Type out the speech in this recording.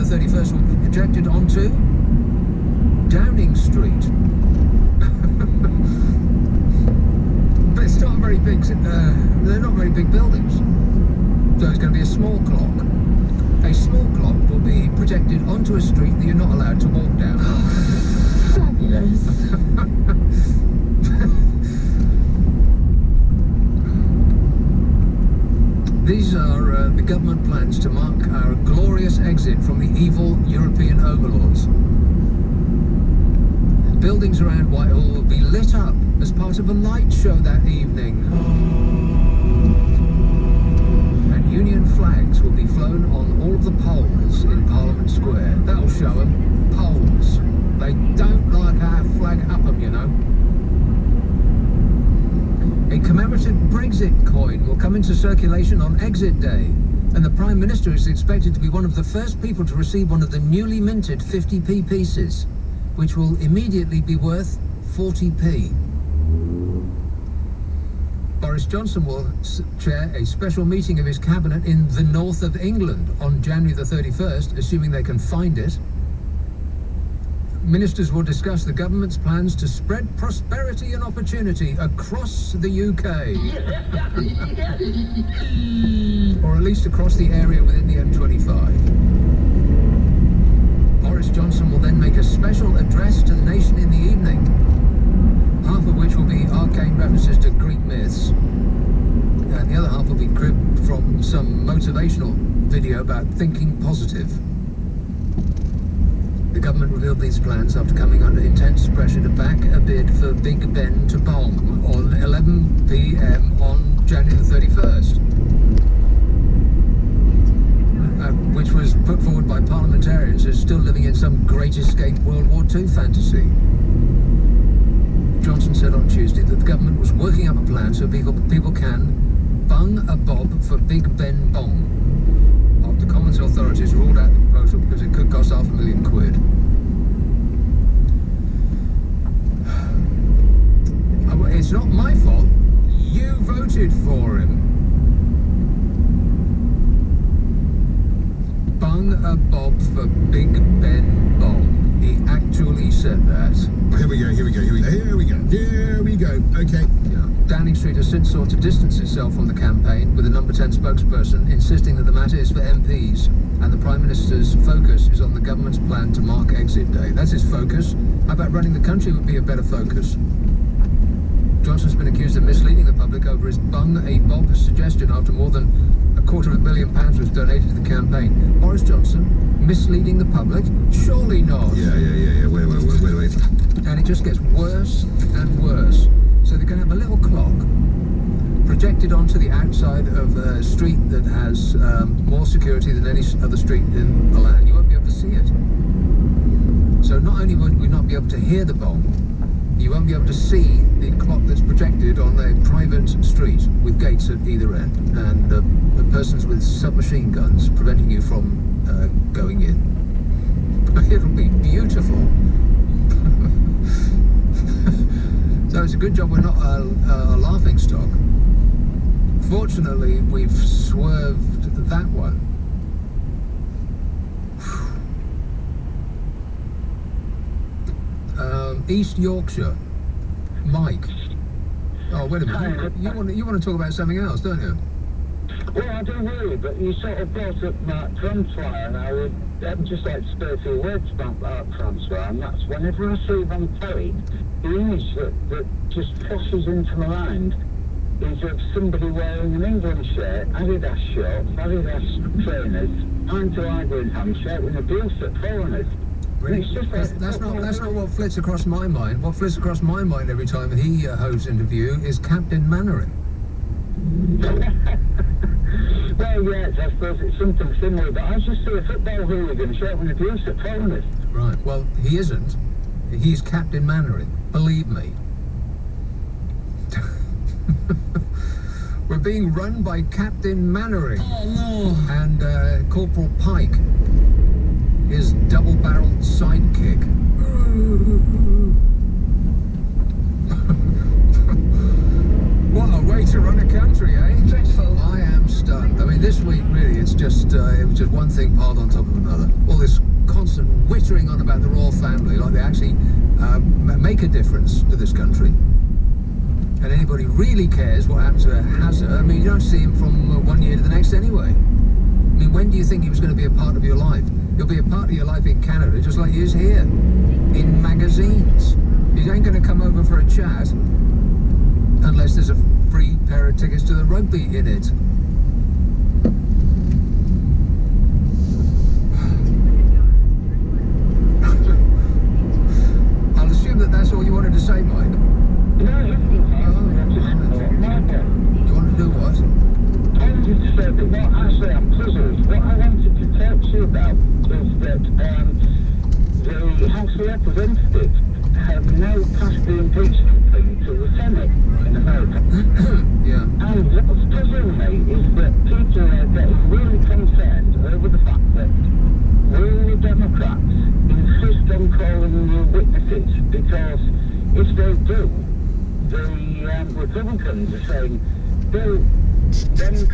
31st will be projected onto Downing Street. But it's not very big, they're not very big buildings. So it's going to be a small clock. A small clock will be projected onto a street that you're not allowed to walk down. Fabulous. These are the government plans to mark our glorious exit from the evil European overlords. Buildings around Whitehall will be lit up as part of a light show that evening. And Union flags will be flown on all of the poles in Parliament Square. That'll show them poles. They don't like our flag up them, you know. A commemorative Brexit coin will come into circulation on exit day, and the Prime Minister is expected to be one of the first people to receive one of the newly minted 50p pieces, which will immediately be worth 40p. Boris Johnson will chair a special meeting of his cabinet in the north of England on January the 31st, assuming they can find it. Ministers will discuss the government's plans to spread prosperity and opportunity across the UK. Or at least across the area within the M25. Boris Johnson will then make a special address to the nation in the evening, half of which will be arcane references to Greek myths, and the other half will be cribbed from some motivational video about thinking positive. The government revealed these plans after coming under intense pressure to back a bid for Big Ben to bomb on 11 p.m. on January the 31st, which was put forward by parliamentarians who are still living in some Great Escape World War II fantasy. Johnson said on Tuesday that the government was working up a plan so people can bung a bob for Big Ben bomb, after Commons authorities ruled out the proposal because it could cost £500,000. It's not my fault. You voted for him. Bung a bob for Big Ben bomb. He actually said that. Here we go. Okay. Yeah. Downing Street has since sought to distance itself from the campaign, with the number 10 spokesperson insisting that the matter is for MPs, and the Prime Minister's focus is on the government's plan to mark exit day. That's his focus. How about running the country would be a better focus? Johnson's been accused of misleading the public over his bung a bob suggestion after more than £250,000 was donated to the campaign. Boris Johnson misleading the public? Surely not. Yeah. Wait. And it just gets worse and worse. So they're going to have a little clock projected onto the outside of a street that has more security than any other street in the land. You won't be able to see it. So not only won't we not be able to hear the bomb, you won't be able to see the clock that's projected on a private street with gates at either end, and persons with submachine guns preventing you from going in. It'll be beautiful. So it's a good job we're not a laughing stock. Fortunately, we've swerved that one. East Yorkshire, Mike. Oh, wait a minute. You want to talk about something else, don't you? Well, I do really, but you sort of brought up Mark Transfer, and I would just like to say a few words about Mark Transfer, and that's whenever I see him on telly, the image that just flashes into my mind is of somebody wearing an England shirt, Adidas shorts, Adidas trainers, trying to idle in hand shirt with abuse at foreigners. Really? That's not what flits across my mind. What flits across my mind every time he hosts interview is Captain Mannering. Well, yes, I suppose it's something similar, but I just see a football hooligan shouting abuse at foreigners. Right, well, he isn't. He's Captain Mannering, believe me. We're being run by Captain Mannering. Oh, no. And Corporal Pike, his double-barreled sidekick. What a way to run a country, eh? Dreadful. I am stunned. I mean, this week, really, it's just it was just one thing piled on top of another. All this constant wittering on about the royal family, like they actually make a difference to this country. And anybody really cares what happens to Hazard. I mean, you don't see him from one year to the next anyway. I mean, when do you think he was going to be a part of your life? He'll be a part of your life in Canada, just like he is here, in magazines. He ain't going to come over for a chat unless there's a free pair of tickets to the rugby in it. I'll assume that that's all you wanted to say, Mike. No, you want to do what? I wanted to say that, well, actually, I'm puzzled. What I wanted to talk to you about is that the House of Representatives have now passed the impeachment thing to the Senate in America. Yeah. And what's puzzling me is that people are getting really concerned over the fact that we, the Democrats, insist on calling new witnesses, because if they do, the Republicans are saying, they'll then